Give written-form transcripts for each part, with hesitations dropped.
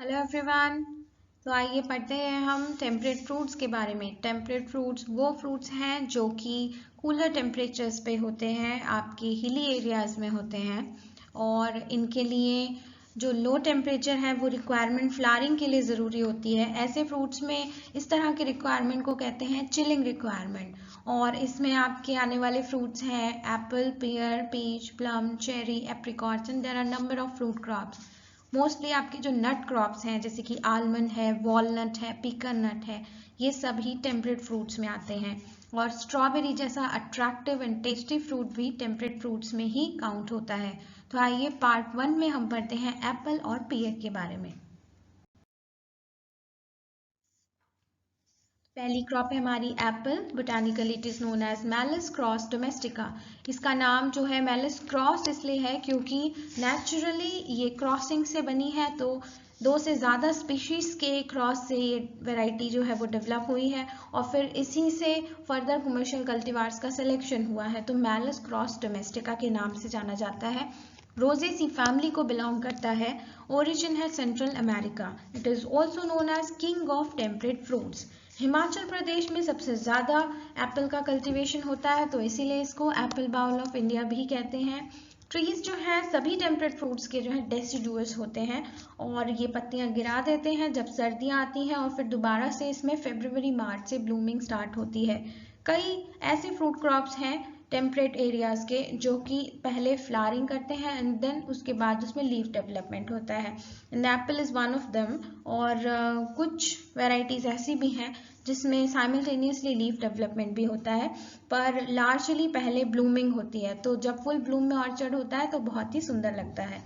Hello everyone. तो आइए पढ़ते हैं हम टेम्परेट फ्रूट्स के बारे में। टेम्परेट फ्रूट्स वो फ्रूट्स हैं जो कि कूलर टेम्परेचर्स पे होते हैं, आपके हिली एरियाज़ में होते हैं। और इनके लिए जो लो टेम्परेचर है वो रिक्वायरमेंट फ्लावरिंग के लिए ज़रूरी होती है। ऐसे फ्रूट्स में इस तरह के रिक्वायरमेंट को कहते हैं चिलिंग रिक्वायरमेंट। और इसमें आपके आने वाले फ्रूट्स हैं apple, pear, peach, plum, cherry, apricots and there are number of fruit crops. Mostly आपके जो नट क्रॉप्स हैं जैसे कि आलमंड है, वॉलनट है, पीकन नट है, ये सभी टेम्परेट फ्रूट्स में आते हैं। और स्ट्रॉबेरी जैसा अट्रैक्टिव एंड टेस्टी फ्रूट भी टेम्परेट फ्रूट्स में ही काउंट होता है। तो आइए पार्ट 1 में हम पढ़ते हैं एप्पल और पियर के बारे में। पहली क्रॉप है हमारी apple. Botanically it is known as Malus cross domestica. इसका नाम जो है मैलिस क्रॉस इसलिए है क्योंकि नेचुरली ये क्रॉसिंग से बनी है, तो दो से ज़्यादा स्पीशीज़ के क्रॉस से ये वैरायटी जो है वो डेवलप हुई है और फिर इसी से फर्दर कमर्शियल कल्टीवार्स का सिलेक्शन हुआ है। तो मैलिस क्रॉस डोमेस्टिका के नाम से जाना जाता है। रोजेसी फैमिली को बिलोंग करता है। ओरिजिन है central America. It is also known as king of temperate fruits. Himachal Pradesh में सबसे ज़्यादा एप्पल का कल्टीवेशन होता है, तो इसीलिए इसको एप्पल बाउल ऑफ इंडिया भी कहते हैं। ट्रीज जो है सभी टेम्परेट फ्रूट्स के जो है डेसिडुअस होते हैं और ये पत्तियां गिरा देते हैं जब सर्दियां आती हैं और फिर दोबारा से इसमें फरवरी मार्च से ब्लूमिंग स्टार्ट होती है। कई ऐसे फ्रूट क्रॉप्स हैं टेम्परेट एरियाज के जो कि पहले फ्लावरिंग करते हैं एंड देन उसके बाद उसमें लीफ डेवलपमेंट होता है। Apple is one of them. और कुछ वेराइटीज़ ऐसी भी हैं जिसमें साइमल्टेनियसली लीफ डेवलपमेंट भी होता है, पर लार्जली पहले ब्लूमिंग होती है। तो जब फुल ब्लूम में ऑर्चर्ड होता है तो बहुत ही सुंदर लगता है।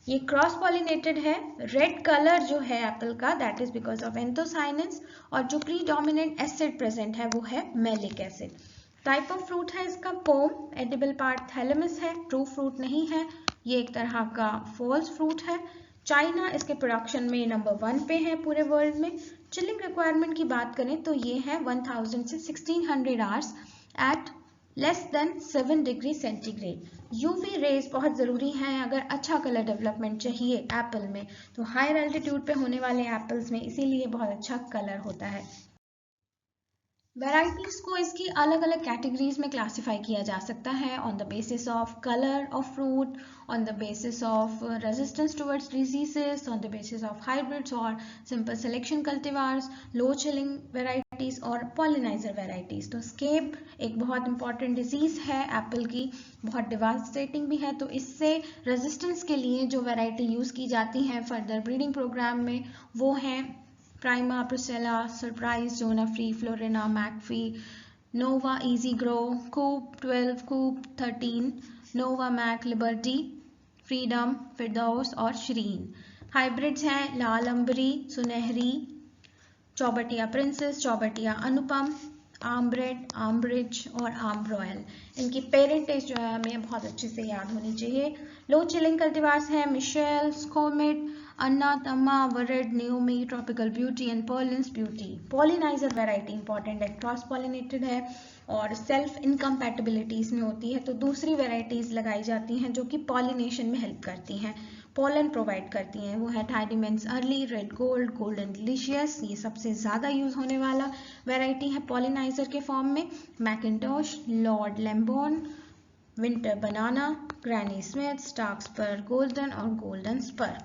ये क्रॉस पॉलिनेटेड है। रेड कलर जो है एप्पल का that is because of anthocyanins और जो प्रीडोमिनेंट एसिड प्रेजेंट है वो है malic acid. Type of fruit है इसका पोम। एडिबल पार्ट थैलेमस है, ट्रू फ्रूट नहीं है। ये एक तरह का फॉल्स फ्रूट है। चाइना इसके प्रोडक्शन में नंबर 1 पे है पूरे वर्ल्ड में। चिलिंग रिक्वायरमेंट की बात करें तो ये है 1000 से 1600 hours at less than 7 degree centigrade. UV rays बहुत ज़रूरी हैं अगर अच्छा कलर डेवलपमेंट चाहिए एप्पल में, तो हायर एल्टीट्यूड पे होने वाले एप्पल्स में इसीलिए बहुत अच्छा कलर होता है। वैराइटीज को इसकी अलग अलग कैटेगरीज में क्लासिफाई किया जा सकता है on the basis of colour of fruit, on the basis of resistance towards diseases, on the basis of hybrids और सिंपल सिलेक्शन कल्टीवार्स, लो चिलिंग वेराइटीज और पॉलिनाइजर वेराइटीज। तो स्केब एक बहुत इंपॉर्टेंट डिजीज है एप्पल की, बहुत डिवास्टेटिंग भी है। तो इससे रेजिस्टेंस के लिए जो वेराइटी यूज़ की जाती है फर्दर ब्रीडिंग प्रोग्राम में वो हैं प्राइमा, प्रिसेला, सरप्राइज, जोना फ्री, फ्लोरिना, मैकफी, नोवा, इजी ग्रो, कूप 12, कूप 13, नोवा मैक, लिबर्टी, फ्रीडम, फिरदौस और श्रीन। हाइब्रिड्स हैं लाल अंबरी, सुनहरी, चौबटिया प्रिंसेस, चौबटिया अनुपम, आमब्रेड, आमब्रिज और आम रॉयल। इनकी पेरेंटेज जो है हमें बहुत अच्छे से याद होनी चाहिए। लो चिलिंग कल्टीवार्स हैं Michal, Schlomit, Anna, Tamma, Vered, Neomi, tropical beauty and Parlin's beauty. Pollinizer variety important है, क्रॉस पॉलिनेटेड है और सेल्फ इनकम्पैटिबिलिटीज में होती है, तो दूसरी वेराइटीज लगाई जाती हैं जो कि पॉलिनेशन में हेल्प करती हैं, पोलन प्रोवाइड करती हैं। वो है Tydeman's early, red gold, golden delicious. ये सबसे ज़्यादा यूज़ होने वाला वेराइटी है पॉलिनाइजर के फॉर्म में। McIntosh, Lord Lambourne, winter banana, Granny Smith, Stark spur golden और golden spur.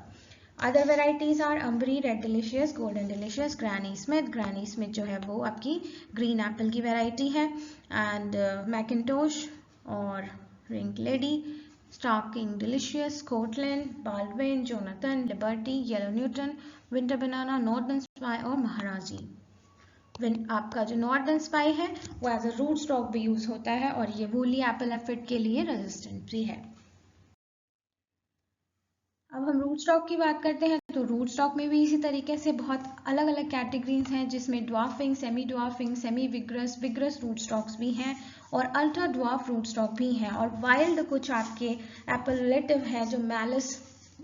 Other varieties are Ambri, red delicious, golden delicious, Granny Smith. Granny Smith जो है वो आपकी ग्रीन एप्पल की वेराइटी है। एंड मैकिंटोश और pink lady, Starking delicious, Scotland, Baldwin, Jonathan, Liberty, yellow Newton, winter banana, northern spy और महाराजी। आपका जो नॉर्दर्न स्पाई है वो एज अ रूट स्टॉक भी यूज होता है और ये वूली एप्पल एफिड के लिए रेजिस्टेंट भी है। अब हम रूट स्टॉक की बात करते हैं तो रूट स्टॉक में भी इसी तरीके से बहुत अलग अलग कैटेगरीज हैं जिसमें dwarfing, semi vigorous, vigorous root stocks भी हैं और अल्ट्रा ड्वार्फ रूट स्टॉक भी हैं। और वाइल्ड कुछ आपके एप्पल रिलेटिव हैं जो मैलिस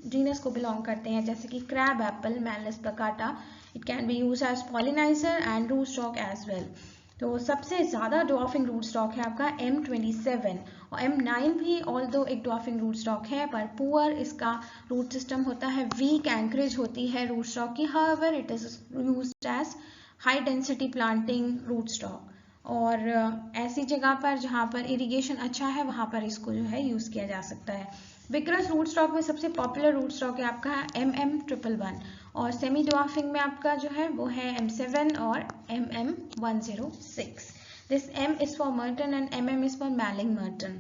जीनस को बिलोंग करते हैं, जैसे कि क्रैब एप्पल, मैलिस प्लाकाटा। It can be use as pollinizer and root stock as well. तो सबसे ज़्यादा ड्वार्फिंग रूट स्टॉक है आपका M27 और M9 भी ऑल्दो एक ड्वार्फिंग रूट स्टॉक है, पर पुअर इसका रूट सिस्टम होता है, वीक एंकरेज होती है रूट स्टॉक की। However it is used as high density planting root stock, और ऐसी जगह पर जहाँ पर इरिगेशन अच्छा है वहाँ पर इसको जो है यूज़ किया जा सकता है। विक्रस रूट स्टॉक में सबसे पॉपुलर रूट स्टॉक है आपका MM111, और सेमी ड्वार्फिंग में आपका जो है वो है M7 और MM106। This M is for Merton and MM is for Malling Merton।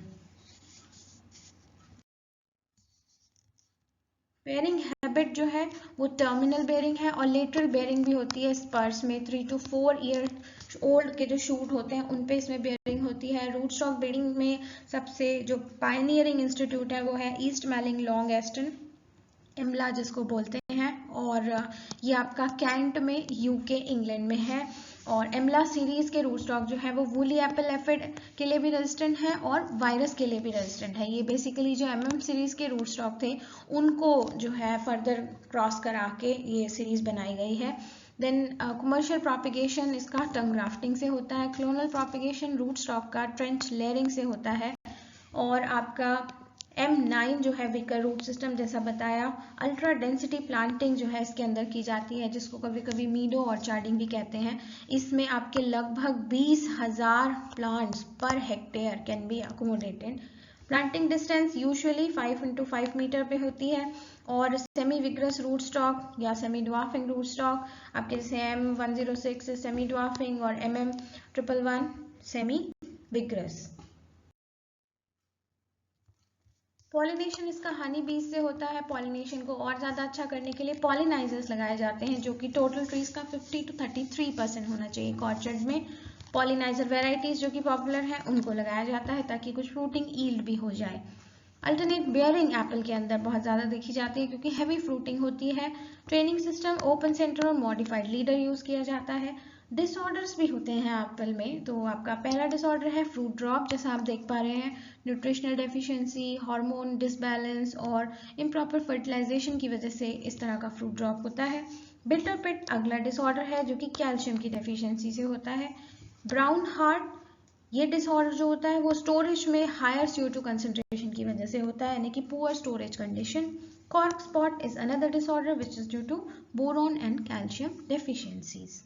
Bearing habit जो है वो टर्मिनल बेयरिंग है, और लेटरल बेयरिंग भी होती है स्पर्स में। 3 to 4 ईयर ओल्ड के जो शूट होते हैं उन पे इसमें बेयरिंग होती है। रूट स्टॉक ब्रीडिंग में सबसे जो पायनियरिंग इंस्टीट्यूट है वो है ईस्ट मैलिंग लॉन्ग एस्टन, इमला जिसको बोलते हैं, और ये आपका कैंट में यूके इंग्लैंड में है। और एमला सीरीज के रूट स्टॉक जो है वो वूली एप्पल एफिड के लिए भी रेजिस्टेंट है और वायरस के लिए भी रेजिस्टेंट है। ये बेसिकली जो MM सीरीज के रूट स्टॉक थे उनको जो है फर्दर क्रॉस करा के ये सीरीज बनाई गई है। देन कमर्शियल प्रोपिगेशन इसका टंग ग्राफ्टिंग से होता है। क्लोनल प्रोपिगेशन रूट स्टॉक का ट्रेंच लेयरिंग से होता है। और आपका M9 जो है विकर रूट सिस्टम जैसा बताया। अल्ट्रा डेंसिटी प्लांटिंग जो है इसके अंदर की जाती है, जिसको कभी कभी मीडो और चार्डिंग भी कहते हैं। इसमें आपके लगभग 20,000 प्लांट्स पर hectare can be accommodated. Planting distance usually 5 into 5 metre पे होती है। और सेमी विग्रस रूट स्टॉक या सेमी ड्वार्फिंग रूट स्टॉक आपके जैसे M106 सेमी ड्वार्फिंग और MM111 सेमी विग्रस। पॉलिनेशन इसका हनी बीज से होता है। पॉलिनेशन को और ज़्यादा अच्छा करने के लिए पॉलिनाइजर्स लगाए जाते हैं, जो कि टोटल ट्रीज का 50 to 33% होना चाहिए एक ऑर्चर्ड में। पॉलिनाइजर वेराइटीज जो कि पॉपुलर हैं उनको लगाया जाता है ताकि कुछ फ्रूटिंग ईल्ड भी हो जाए। अल्टरनेट बेयरिंग एप्पल के अंदर बहुत ज़्यादा देखी जाती है क्योंकि हैवी फ्रूटिंग होती है। ट्रेनिंग सिस्टम ओपन सेंटर और मॉडिफाइड लीडर यूज़ किया जाता है। डिसऑर्डर्स भी होते हैं एप्पल में। तो आपका पहला डिसऑर्डर है फ्रूट ड्रॉप, जैसा आप देख पा रहे हैं। न्यूट्रिशनल डेफिशिएंसी, हार्मोन डिसबैलेंस और इम्प्रॉपर फर्टिलाइजेशन की वजह से इस तरह का फ्रूट ड्रॉप होता है। बिटर पिट अगला डिसऑर्डर है जो कि कैल्शियम की डेफिशिएंसी से होता है। ब्राउन हार्ट ये डिसऑर्डर जो होता है वो स्टोरेज में हायर CO2 कंसेंट्रेशन की वजह से होता है, यानी कि poor storage condition. Cork spot is another disorder which is due to boron and calcium deficiencies.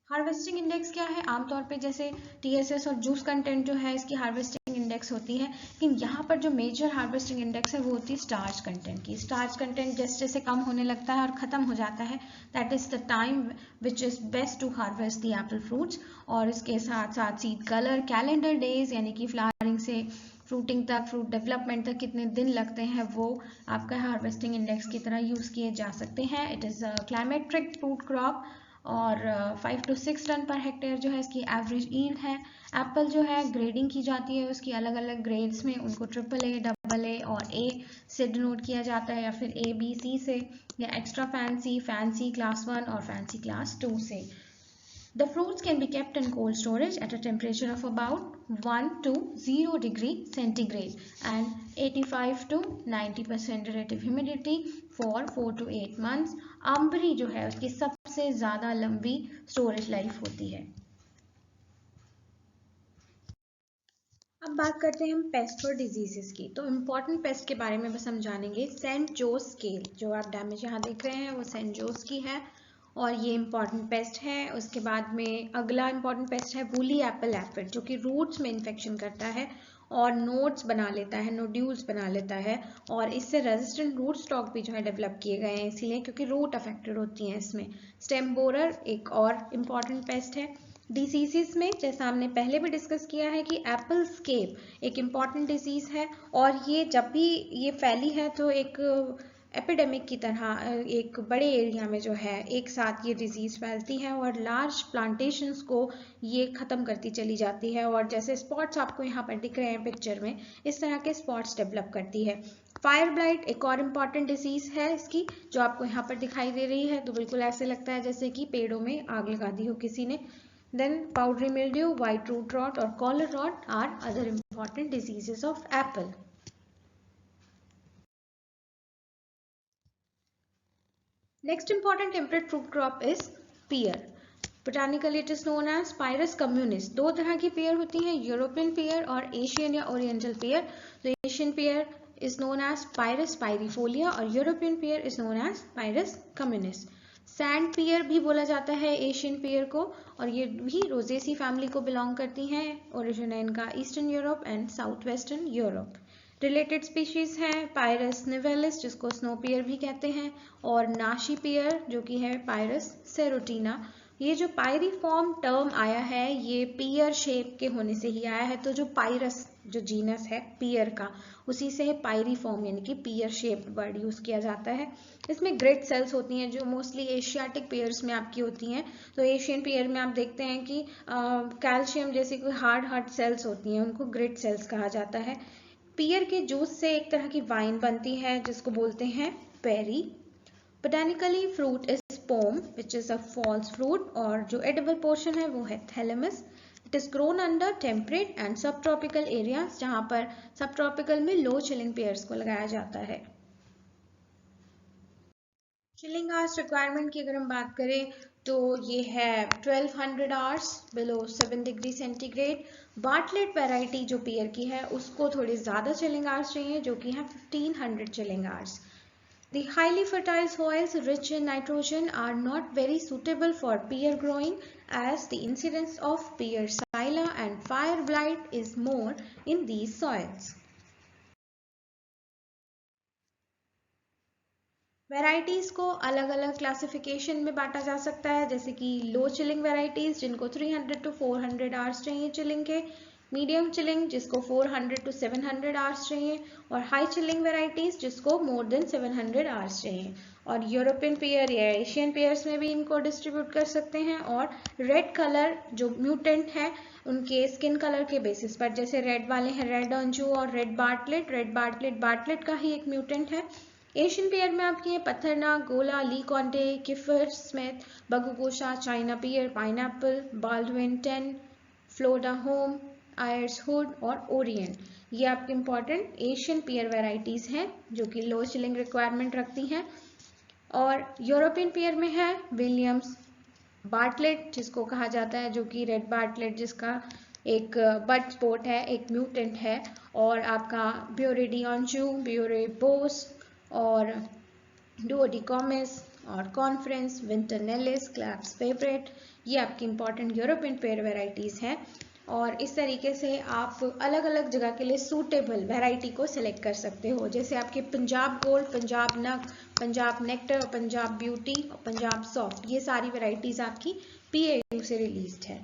Harvesting index क्या है? आमतौर पे जैसे TSS और जूस कंटेंट जो है इसकी हार्वेस्टिंग इंडेक्स होती है, लेकिन यहाँ पर जो मेजर हार्वेस्टिंग इंडेक्स है वो होती है स्टार्च कंटेंट की। स्टार्च कंटेंट जैसे जैसे कम होने लगता है और ख़त्म हो जाता है, that is the time which is best to harvest the apple fruits. और इसके साथ साथ सीड कलर, कैलेंडर डेज यानी कि फ्लावरिंग से फ्रूटिंग तक, फ्रूट डेवलपमेंट तक कितने दिन लगते हैं, वो आपका हार्वेस्टिंग इंडेक्स की तरह यूज़ किए जा सकते हैं। It is climacteric fruit crop और 5 to 6 टन पर हेक्टेयर जो है इसकी एवरेज ईल्ड है। एप्पल जो है ग्रेडिंग की जाती है उसकी अलग अलग ग्रेड्स में, उनको AAA, AA और A से डिनोट किया जाता है, या फिर ABC से, या एक्स्ट्रा फैंसी, फैंसी क्लास 1 और फैंसी क्लास 2 से। The fruits can be kept in cold storage at a temperature of about 1 to 0 degree centigrade and 85 to 90% relative humidity for 4 to 8 months। Ambery जो है उसकी सबसे ज़्यादा लंबी स्टोरेज लाइफ होती है। अब बात करते हैं हम पेस्ट और डिजीजेस की। तो इम्पॉर्टेंट पेस्ट के बारे में बस हम जानेंगे। सेंट जोस स्केल जो आप डैमेज यहाँ देख रहे हैं वो सेंट जोस की है और ये इम्पॉर्टेंट पेस्ट है। उसके बाद में अगला इम्पॉर्टेंट पेस्ट है वूली एप्पल एफिड, जो कि रूट्स में इन्फेक्शन करता है और नोड्स बना लेता है, नोड्यूल्स बना लेता है, और इससे रेजिस्टेंट रूट स्टॉक भी जो है डेवलप किए गए हैं इसीलिए, क्योंकि रूट अफेक्टेड होती हैं इसमें। स्टेम बोरर एक और इम्पॉर्टेंट पेस्ट है। डिसीजेस में जैसा हमने पहले भी डिस्कस किया है कि एप्पल स्केप एक इम्पॉर्टेंट डिजीज है, और ये जब भी ये फैली है तो एक एपिडेमिक की तरह एक बड़े एरिया में जो है एक साथ ये डिजीज़ फैलती है और लार्ज प्लांटेशंस को ये ख़त्म करती चली जाती है। और जैसे स्पॉट्स आपको यहाँ पर दिख रहे हैं पिक्चर में, इस तरह के स्पॉट्स डेवलप करती है। फायर ब्लाइट एक और इम्पॉर्टेंट डिजीज़ है इसकी, जो आपको यहाँ पर दिखाई दे रही है। तो बिल्कुल ऐसे लगता है जैसे कि पेड़ों में आग लगा दी हो किसी ने। Then powdery mildew, white root rot or collar rot are other important diseases of apple. Next important temperate fruit crop is pear. Botanically it is known as Pyrus communis. दो तरह की पेयर होती हैं, यूरोपियन पेयर और Asian या oriental pear. तो Asian pear is known as Pyrus pyrifolia और European pear is known as Pyrus communis. Sand pear भी बोला जाता है एशियन पेयर को, और ये भी रोजेसी फैमिली को बिलोंग करती हैं। ओरिजिन है इनका eastern Europe and south western Europe. Related species हैं पायरस निवेलिस जिसको स्नो पेयर भी कहते हैं, और नाशी पेयर जो कि है पायरस सेरोटीना। ये जो पायरीफॉर्म टर्म आया है ये पियर शेप के होने से ही आया है। तो जो पायरस जो जीनस है पियर का, उसी से पायरीफॉर्म यानी कि पियर शेप्ड वर्ड यूज किया जाता है। इसमें ग्रेट सेल्स होती हैं जो मोस्टली एशियाटिक पेयर्स में आपकी होती हैं। तो एशियन पेयर में आप देखते हैं कि कैल्शियम जैसी कोई हार्ड सेल्स होती हैं, उनको ग्रेट सेल्स कहा जाता है। पियर के जूस से एक तरह की वाइन बनती है जिसको बोलते हैं perry. Botanically fruit is pome which is a false fruit, और जो एडिबल पोर्शन है वो है thalamus. It is grown under temperate and sub tropical areas, जहां पर सब ट्रॉपिकल में लो चिलिंग पेयर्स को लगाया जाता है। चिलिंग आवर्स रिक्वायरमेंट की अगर हम बात करें तो ये है 1200 hours below 7 degree centigrade. Bartlett variety जो पेयर की है उसको थोड़ी ज़्यादा चिलिंग आवर्स चाहिए जो कि है 1500 chilling hours. The highly fertile soils rich in nitrogen are not very suitable for pear growing as the incidence of pear psylla and fire blight is more in these soils. Varieties को अलग अलग classification में बांटा जा सकता है, जैसे कि लो चिलिंग वेराइटीज जिनको 300 to 400 आवर्स चाहिए चिलिंग के, मीडियम चिलिंग जिसको 400 to 700 आवर्स चाहिए, और हाई चिलिंग वेराइटीज जिसको मोर देन 700 आवर्स चाहिए। और यूरोपियन पेयर या एशियन पेयर्स में भी इनको डिस्ट्रीब्यूट कर सकते हैं। और रेड कलर जो म्यूटेंट है उनके स्किन कलर के बेसिस पर, जैसे रेड वाले हैं रेड अंजू और रेड बार्टलेट बार्टलेट का ही एक म्यूटेंट है। एशियन पेयर में आपके हैं Pattharnakh, Gola, Le Conte, Kieffer Smith, Bagugosha, China pear, pineapple, Baldwin 10, Flordahome, Ayers Hood और ओरियन। ये आपके इंपॉर्टेंट एशियन पेयर वेराइटीज हैं जो कि लो चिलिंग रिक्वायरमेंट रखती हैं। और यूरोपियन पेयर में है विलियम्स बार्टलेट जिसको कहा जाता है, जो कि रेड बार्टलेट जिसका एक बड स्पॉट है, एक म्यूटेंट है। और आपका ब्यूरेडियंजू, ब्यूरेबोस और डुओडिकॉमिस और कॉन्फ्रेंस, विंटरनेलिस, क्लैप्स फेवरेट, ये आपकी इंपॉर्टेंट यूरोपियन पेयर वेराइटीज हैं। और इस तरीके से आप अलग अलग जगह के लिए सूटेबल वैरायटी को सिलेक्ट कर सकते हो, जैसे आपके पंजाब गोल्ड, पंजाब नग, पंजाब नेक्टर, पंजाब ब्यूटी और पंजाब सॉफ्ट, ये सारी वैरायटीज आपकी PAU से रिलीज्ड है।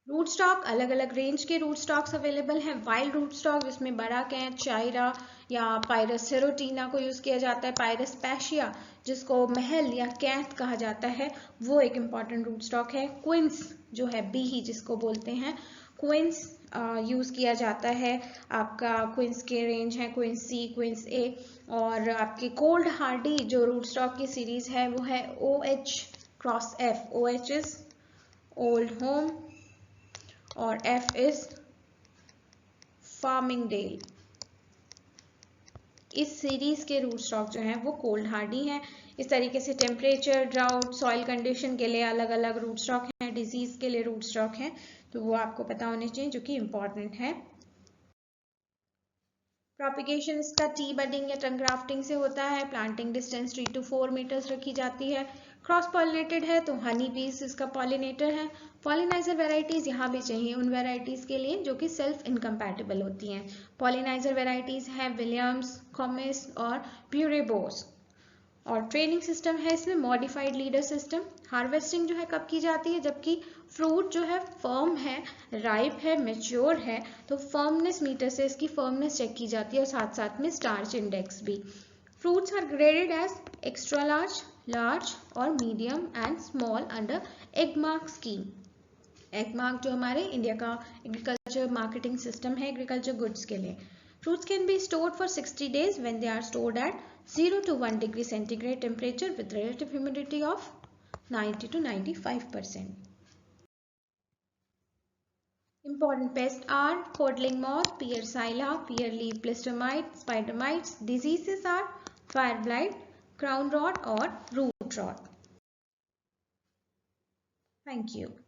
रूट स्टॉक, अलग अलग रेंज के रूट स्टॉक्स अवेलेबल हैं। वाइल्ड रूट स्टॉक जिसमें बड़ा कैंथ, चाइरा या पायरस सेरोटीना को यूज किया जाता है, पायरस पैशिया जिसको महल या कैंथ कहा जाता है, वो एक इम्पॉर्टेंट रूट स्टॉक है। क्विंस जो है बीही जिसको बोलते हैं, क्विंस यूज किया जाता है। आपका क्विंस के रेंज है क्विंस C, क्विंस A। और आपके कोल्ड हार्डी जो रूट स्टॉक की सीरीज है वो है OH cross F। OH is old home और F इज फार्मिंगडेल। इस सीरीज के रूट स्टॉक जो हैं वो कोल्ड हार्डी हैं। इस तरीके से टेम्परेचर, ड्राउट, सॉइल कंडीशन के लिए अलग अलग रूट स्टॉक हैं, डिजीज के लिए रूट स्टॉक हैं, तो वो आपको पता होने चाहिए जो कि इम्पॉर्टेंट है। प्रोपिगेशन इसका टी बडिंग या टंग ग्राफ्टिंग से होता है। प्लांटिंग डिस्टेंस 3 to 4 मीटर्स रखी जाती है। क्रॉस पॉलिनेटेड है तो हनी बीज इसका पॉलिनेटर है। पॉलिनाइजर वेराइटीज यहाँ भी चाहिए उन वेराइटीज के लिए जो कि सेल्फ इनकम्पैटिबल होती हैं। पॉलिनाइजर वेराइटीज है विलियम्स, कॉमिस और ब्यूरेबोस। और ट्रेनिंग सिस्टम है इसमें मॉडिफाइड लीडर सिस्टम। हार्वेस्टिंग जो है कब की जाती है, जबकि फ्रूट जो है फर्म है, राइप है, मेच्योर है, तो फर्मनेस मीटर से इसकी फर्मनेस चेक की जाती है और साथ साथ में स्टार्च इंडेक्स भी। Fruits are graded as extra large, large और medium and small under Agmark scheme. Agmark जो हमारे इंडिया का एग्रीकल्चर मार्केटिंग सिस्टम है एग्रीकल्चर गुड्स के लिए। Fruits can be stored for 60 days when they are stored at 0 to 1 degree centigrade temperature with relative humidity of 90 to 95%. Important pests are codling moth, pear psylla, pear leaf blister mite, spider mites. Diseases are fire blight, crown rot और root rot. Thank you.